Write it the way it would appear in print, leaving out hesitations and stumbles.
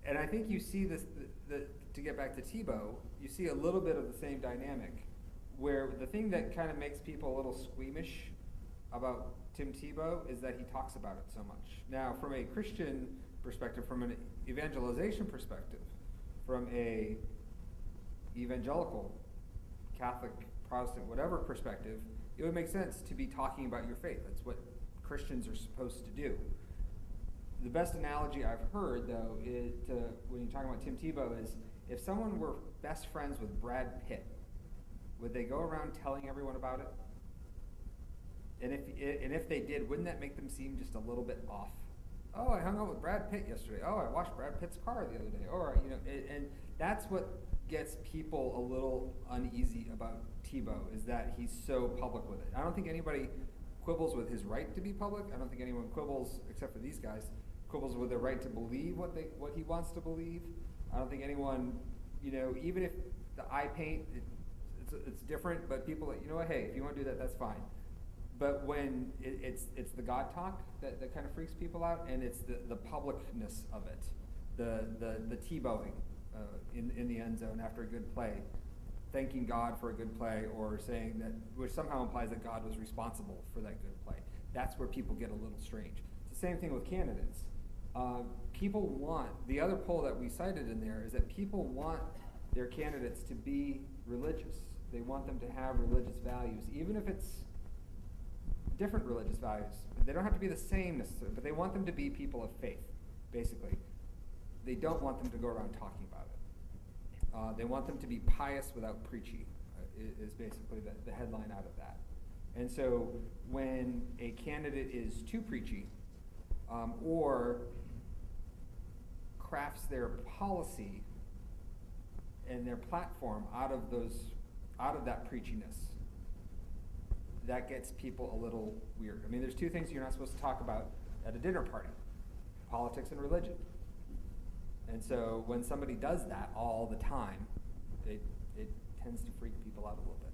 And I think you see this, to get back to Tebow, you see a little bit of the same dynamic, where the thing that kind of makes people a little squeamish about Tim Tebow is that he talks about it so much. Now, from a Christian perspective, from an evangelization perspective, from a evangelical, Catholic, Protestant, whatever perspective, it would make sense to be talking about your faith. That's what Christians are supposed to do. The best analogy I've heard, though, is when you're talking about Tim Tebow, is if someone were best friends with Brad Pitt, would they go around telling everyone about it? And if they did, wouldn't that make them seem just a little bit off? Oh, I hung out with Brad Pitt yesterday. Oh, I washed Brad Pitt's car the other day. Or and that's what gets people a little uneasy about Tebow, is that he's so public with it. I don't think anybody quibbles with his right to be public. I don't think anyone quibbles, except for these guys, quibbles with their right to believe what he wants to believe. I don't think anyone, even if the eye paint, it's different, but people, hey, if you want to do that, that's fine. But when it's the God talk that kind of freaks people out, and it's the publicness of it, the Tebowing in the end zone after a good play, thanking God for a good play, or saying that, which somehow implies that God was responsible for that good play. That's where people get a little strange. It's the same thing with candidates. People want, the other poll that we cited in there is that people want their candidates to be religious. They want them to have religious values, even if it's different religious values. They don't have to be the same necessarily, but they want them to be people of faith, basically. They don't want them to go around talking about it. They want them to be pious without preachy, is basically the headline out of that. And so when a candidate is too preachy, or crafts their policy and their platform out of that preachiness, that gets people a little weird. I mean, there's two things you're not supposed to talk about at a dinner party: politics and religion. And so when somebody does that all the time, it tends to freak people out a little bit.